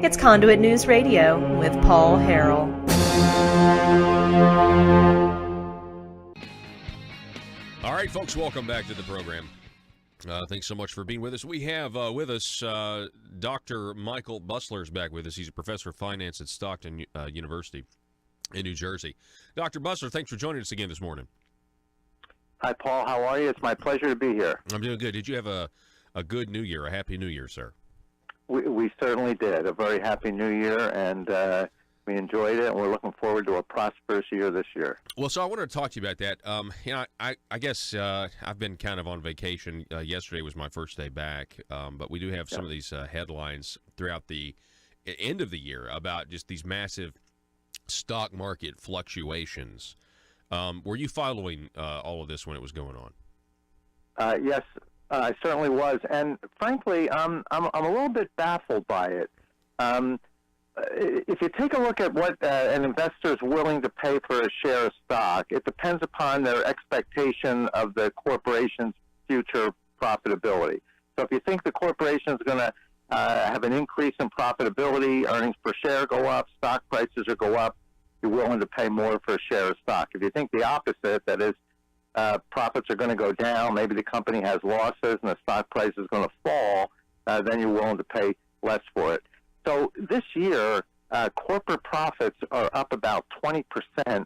It's Conduit News Radio with Paul Harrell. All right, folks, welcome back to the program. Thanks so much for being with us. We have with us Dr. Michael Busler is back with us. He's a professor of finance at Stockton University in New Jersey. Dr. Busler, thanks for joining us again this morning. Hi, Paul. How are you? It's my pleasure to be here. I'm doing good. Did you have a good New Year, a happy New Year, sir? We certainly did. A very happy New Year, and we enjoyed it, and we're looking forward to a prosperous year this year. Well, so I wanted to talk to you about that. I guess I've been kind of on vacation. Yesterday was my first day back, but we do have some of these headlines throughout the end of the year about just these massive stock market fluctuations. Were you following all of this when it was going on? Yes, I certainly was, and frankly, I'm a little bit baffled by it. If you take a look at what an investor is willing to pay for a share of stock, it depends upon their expectation of the corporation's future profitability. So if you think the corporation is going to have an increase in profitability, earnings per share go up, stock prices will go up, you're willing to pay more for a share of stock. If you think the opposite, that is, profits are going to go down, maybe the company has losses and the stock price is going to fall, then you're willing to pay less for it. So this year, corporate profits are up about 20%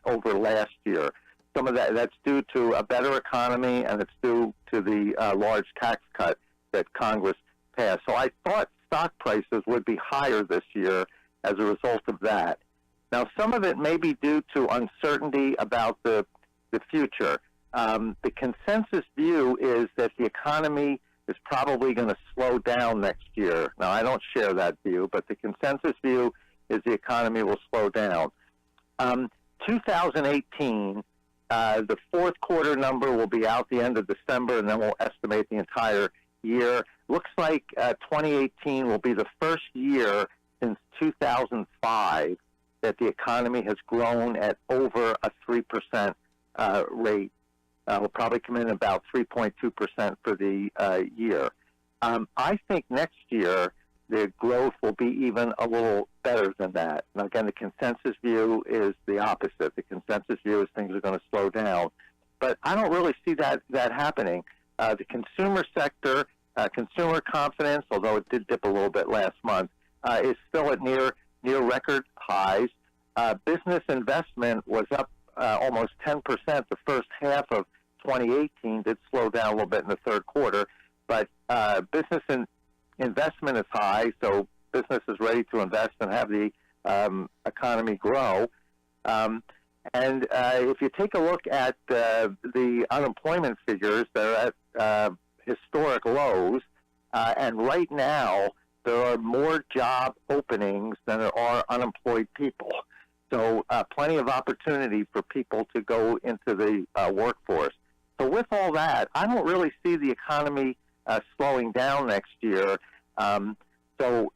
over last year. Some of that's due to a better economy, and it's due to the large tax cut that Congress passed. So I thought stock prices would be higher this year as a result of that. Now, some of it may be due to uncertainty about the future. The consensus view is that the economy is probably going to slow down next year. Now, I don't share that view, but the consensus view is the economy will slow down. 2018, the fourth quarter number will be out the end of December, and then we'll estimate the entire year. Looks like 2018 will be the first year since 2005 that the economy has grown at over a 3% rate. We'll probably come in about 3.2% for the year. I think next year the growth will be even a little better than that. Now, again, the consensus view is the opposite. The consensus view is things are going to slow down. But I don't really see that happening. The consumer sector, consumer confidence, although it did dip a little bit last month, is still at near record highs. Business investment was up almost 10% the first half of 2018. Did slow down a little bit in the third quarter, but business investment is high, so business is ready to invest and have the economy grow. And if you take a look at the unemployment figures, they're at historic lows, and right now there are more job openings than there are unemployed people. So plenty of opportunity for people to go into the workforce. So with all that, I don't really see the economy slowing down next year. So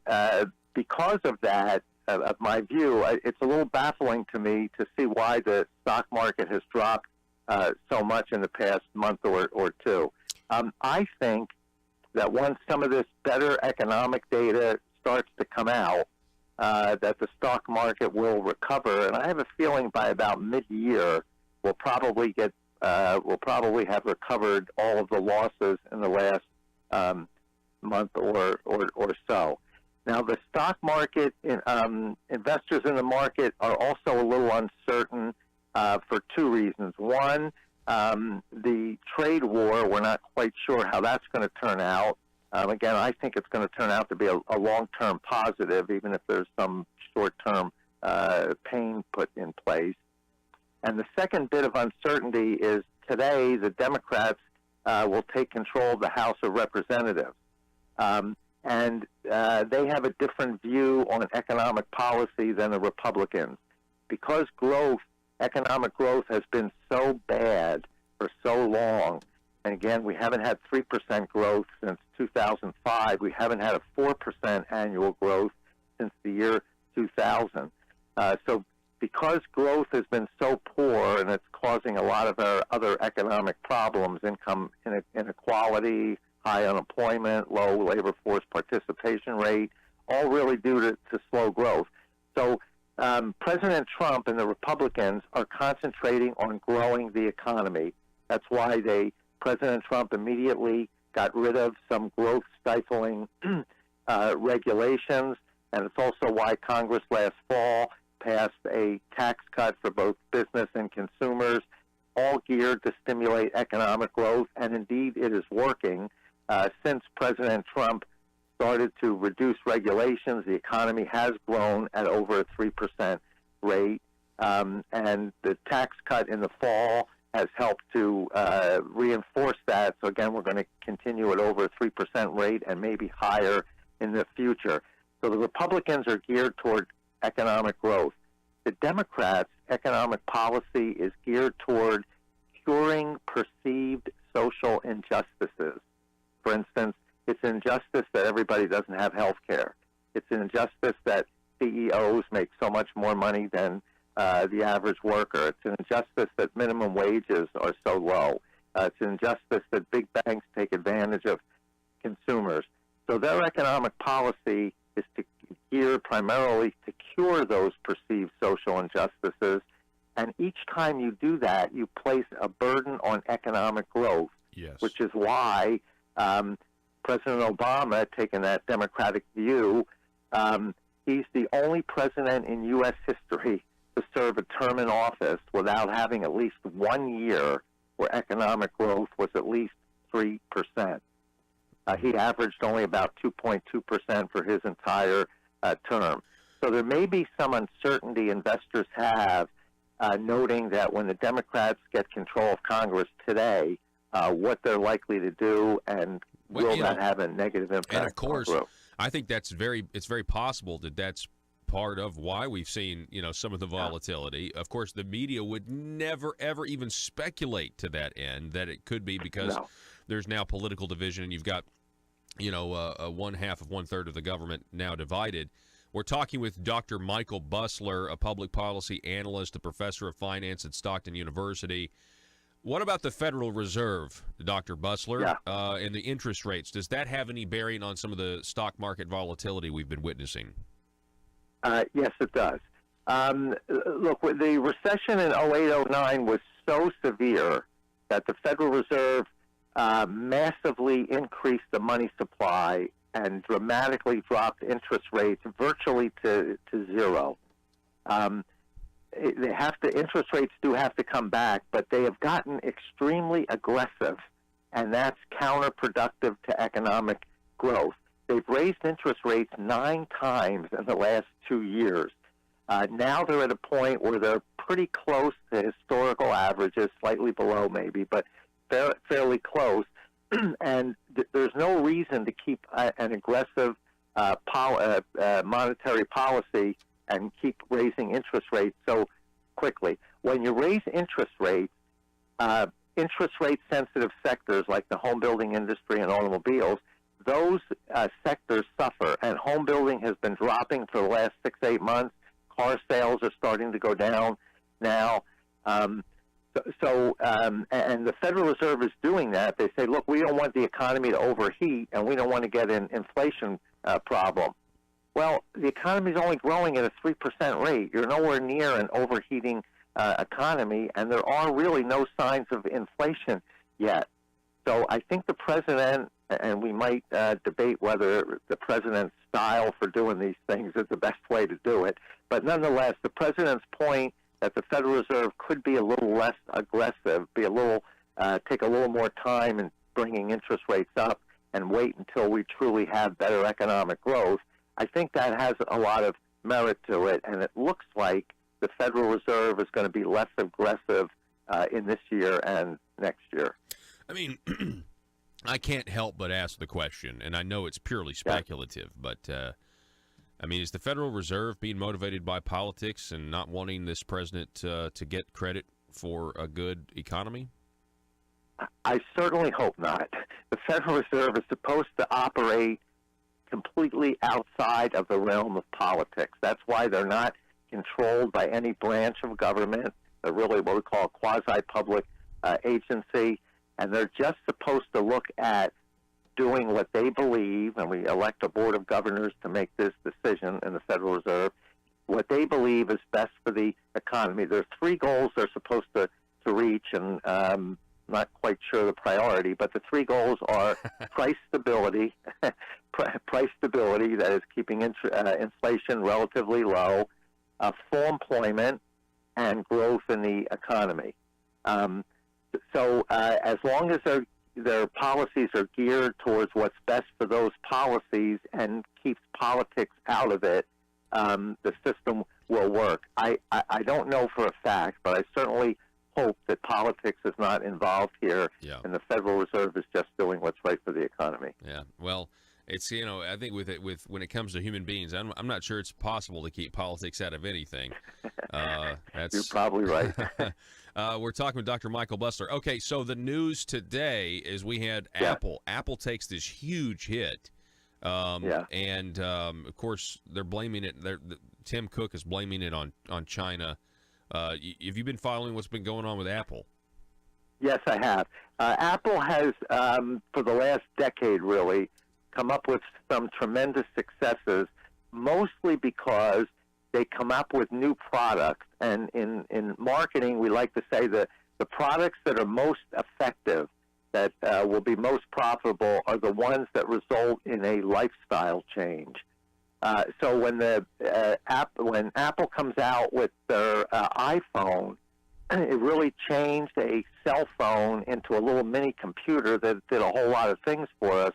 because of that, of my view, it's a little baffling to me to see why the stock market has dropped so much in the past month or two. I think that once some of this better economic data starts to come out, that the stock market will recover, and I have a feeling by about mid-year we'll probably have recovered all of the losses in the last month or so. Now, the stock market, investors in the market are also a little uncertain for two reasons. One, the trade war, we're not quite sure how that's going to turn out. Again, I think it's going to turn out to be a long-term positive, even if there's some short-term pain put in place. And the second bit of uncertainty is today the Democrats will take control of the House of Representatives. And they have a different view on economic policy than the Republicans. Because economic growth has been so bad for so long, and again, we haven't had 3% growth since 2005. We haven't had a 4% annual growth since the year 2000. So because growth has been so poor and it's causing a lot of our other economic problems, income inequality, high unemployment, low labor force participation rate, all really due to slow growth. So President Trump and the Republicans are concentrating on growing the economy. That's why President Trump immediately got rid of some growth-stifling regulations, and it's also why Congress last fall passed a tax cut for both business and consumers, all geared to stimulate economic growth, and indeed it is working. Since President Trump started to reduce regulations, the economy has grown at over a 3% rate, and the tax cut in the fall has helped to reinforce that. So again, we're going to continue at over a 3% rate and maybe higher in the future. So the Republicans are geared toward economic growth. The Democrats' economic policy is geared toward curing perceived social injustices. For instance, it's an injustice that everybody doesn't have health care. It's an injustice that CEOs make so much more money than the average worker. It's an injustice that minimum wages are so low. It's an injustice that big banks take advantage of consumers. So their economic policy is to gear primarily to cure those perceived social injustices. And each time you do that, you place a burden on economic growth, Yes. which is why President Obama, taking that Democratic view, he's the only president in U.S. history to serve a term in office without having at least 1 year where economic growth was at least 3%. He averaged only about 2.2% for his entire term. So there may be some uncertainty investors have, noting that when the Democrats get control of Congress today, what they're likely to do, and will that have a negative impact? And of course, on growth? I think it's very possible that that's part of why we've seen, some of the volatility. Of course, the media would never, ever even speculate to that end that it could be because there's now political division and you've got, one half of 1/3 of the government now divided. We're talking with Dr. Michael Busler, a public policy analyst, a professor of finance at Stockton University. What about the Federal Reserve, Dr. Busler, and the interest rates? Does that have any bearing on some of the stock market volatility we've been witnessing? Yes, it does. Look, the recession in 08-09 was so severe that the Federal Reserve massively increased the money supply and dramatically dropped interest rates virtually to zero. Interest rates do have to come back, but they have gotten extremely aggressive, and that's counterproductive to economic growth. They've raised interest rates 9 times in the last 2 years. Now they're at a point where they're pretty close to historical averages, slightly below maybe, but fairly close. And there's no reason to keep an aggressive monetary policy and keep raising interest rates so quickly. When you raise interest rates sensitive sectors like the home building industry and automobiles, those sectors suffer. And home building has been dropping for the last 6-8 months. Car sales are starting to go down now. And the Federal Reserve is doing that. They say, look, we don't want the economy to overheat, and we don't want to get an inflation problem. Well, the economy is only growing at a 3% rate. You're nowhere near an overheating economy, and there are really no signs of inflation yet. So I think the president, and we might debate whether the president's style for doing these things is the best way to do it, but nonetheless, the president's point that the Federal Reserve could be a little less aggressive, take a little more time in bringing interest rates up and wait until we truly have better economic growth, I think that has a lot of merit to it, and it looks like the Federal Reserve is going to be less aggressive in this year and next year. I mean, I can't help but ask the question, and I know it's purely speculative, but is the Federal Reserve being motivated by politics and not wanting this president to get credit for a good economy? I certainly hope not. The Federal Reserve is supposed to operate completely outside of the realm of politics. That's why they're not controlled by any branch of government. They're really what we call a quasi-public agency, and they're just supposed to look at doing what they believe, and we elect a board of governors to make this decision in the Federal Reserve, what they believe is best for the economy. There are three goals they're supposed to reach, and not quite sure the priority, but the three goals are price stability, price stability, that is keeping inflation relatively low, full employment, and growth in the economy. So as long as their policies are geared towards what's best for those policies and keeps politics out of it, the system will work. I don't know for a fact, but I certainly hope that politics is not involved here, and the Federal Reserve is just doing what's right for the economy. Yeah, well, it's, I think with when it comes to human beings, I'm not sure it's possible to keep politics out of anything. You're probably right. We're talking with Dr. Michael Busler. Okay, so the news today is we had Apple. Apple takes this huge hit. And of course they're blaming it. Tim Cook is blaming it on China. Have you been following what's been going on with Apple? Yes, I have. Apple has, for the last decade, really come up with some tremendous successes, mostly because they come up with new products. And in marketing, we like to say that the products that are most effective, that will be most profitable, are the ones that result in a lifestyle change. So when Apple comes out with their iPhone, it really changed a cell phone into a little mini computer that did a whole lot of things for us.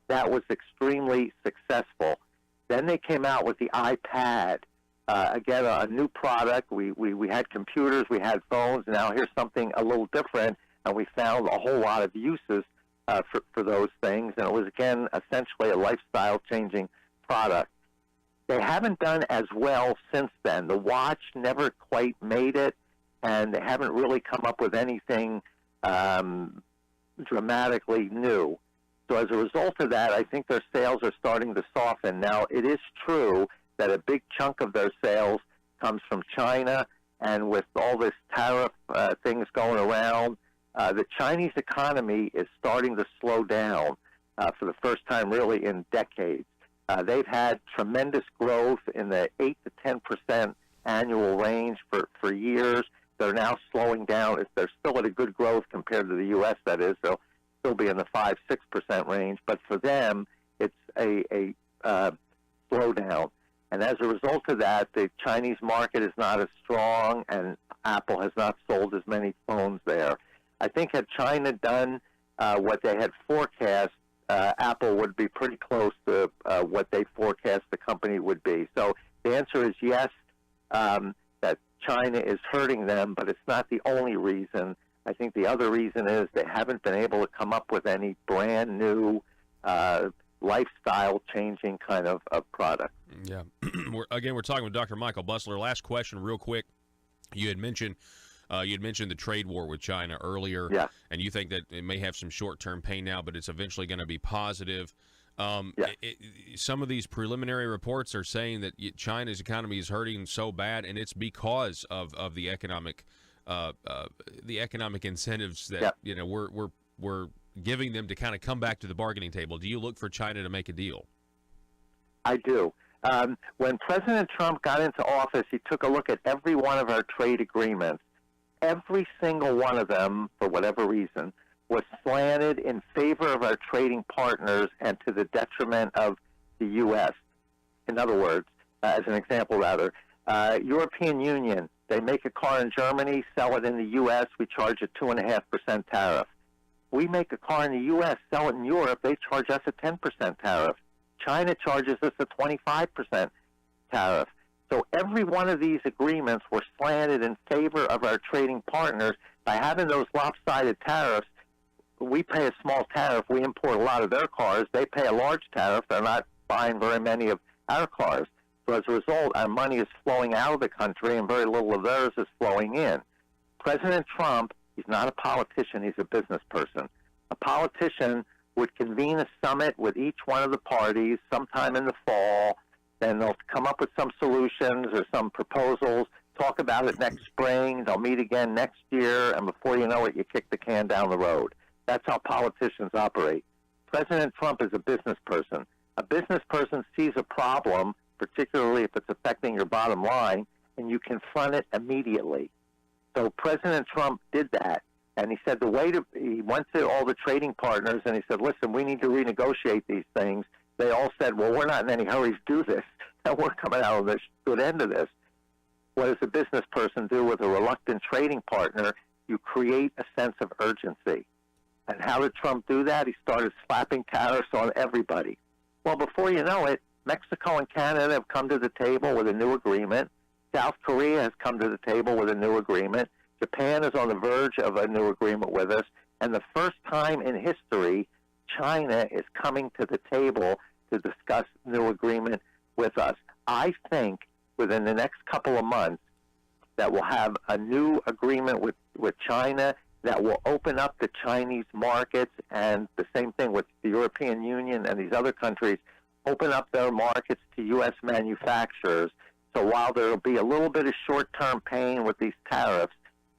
That was extremely successful. Then they came out with the iPad. Again, a new product. We had computers, we had phones. Now here's something a little different, and we found a whole lot of uses for those things. And it was, again, essentially a lifestyle-changing product. They haven't done as well since then. The watch never quite made it, and they haven't really come up with anything dramatically new. So as a result of that, I think their sales are starting to soften. Now, it is true that a big chunk of their sales comes from China, and with all this tariff things going around, the Chinese economy is starting to slow down for the first time really in decades. They've had tremendous growth in the 8 to 10% annual range for years. They're now slowing down. They're still at a good growth compared to the U.S., that is. They'll still be in the 5-6% range. But for them, it's a slowdown. And as a result of that, the Chinese market is not as strong, and Apple has not sold as many phones there. I think had China done what they had forecast, Apple would be pretty close to what they forecast the company would be. So the answer is yes, that China is hurting them, but it's not the only reason. I think the other reason is they haven't been able to come up with any brand new lifestyle-changing kind of product. Yeah. We're talking with Dr. Michael Busler. Last question, real quick. You had mentioned the trade war with China earlier, and you think that it may have some short-term pain now, but it's eventually going to be positive. Some of these preliminary reports are saying that China's economy is hurting so bad, and it's because of the economic incentives that we're giving them to kind of come back to the bargaining table. Do you look for China to make a deal? I do. When President Trump got into office, he took a look at every one of our trade agreements. Every single one of them, for whatever reason, was slanted in favor of our trading partners and to the detriment of the U.S. In other words, as an example rather, European Union, they make a car in Germany, sell it in the U.S., we charge a 2.5% tariff. We make a car in the U.S., sell it in Europe, they charge us a 10% tariff. China charges us a 25% tariff. So every one of these agreements were slanted in favor of our trading partners. By having those lopsided tariffs, we pay a small tariff. We import a lot of their cars. They pay a large tariff. They're not buying very many of our cars. So as a result, our money is flowing out of the country, and very little of theirs is flowing in. President Trump, he's not a politician. He's a business person. A politician would convene a summit with each one of the parties sometime in the fall. Then they'll come up with some solutions or some proposals, talk about it next spring. They'll meet again next year, and before you know it, you kick the can down the road. That's how politicians operate. President Trump is a business person. A business person sees a problem, particularly if it's affecting your bottom line, and you confront it immediately. So President Trump did that. And he said he went to all the trading partners and he said, listen, we need to renegotiate these things. They all said, well, we're not in any hurry to do this. And we're coming out on the good end of this. What does a business person do with a reluctant trading partner? You create a sense of urgency. And how did Trump do that? He started slapping tariffs on everybody. Well, before you know it, Mexico and Canada have come to the table with a new agreement. South Korea has come to the table with a new agreement. Japan is on the verge of a new agreement with us. And the first time in history, China is coming to the table to discuss new agreement with us. I think within the next couple of months that we'll have a new agreement with China that will open up the Chinese markets, and the same thing with the European Union and these other countries, open up their markets to U.S. manufacturers. So while there will be a little bit of short-term pain with these tariffs,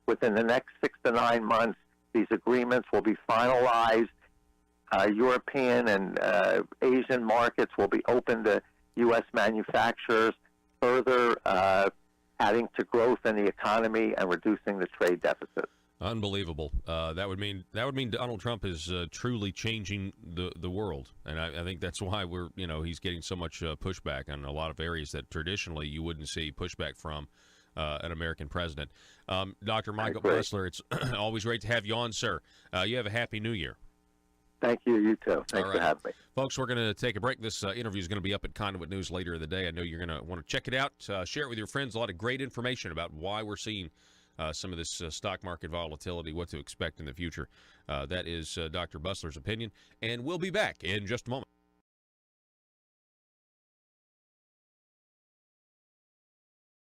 within the next 6 to 9 months, these agreements will be finalized. European and Asian markets will be open to U.S. manufacturers, further adding to growth in the economy and reducing the trade deficit. Unbelievable. That would mean Donald Trump is truly changing the world, and I think that's why he's getting so much pushback on a lot of areas that traditionally you wouldn't see pushback from an American president. Dr. Michael Busler, it's always great to have you on, sir. You have a happy New Year. Thank you. You too. Thanks for having me. Folks, we're going to take a break. This interview is going to be up at Conduit News later in the day. I know you're going to want to check it out, share it with your friends. A lot of great information about why we're seeing some of this stock market volatility, what to expect in the future. That is Dr. Busler's opinion, and we'll be back in just a moment.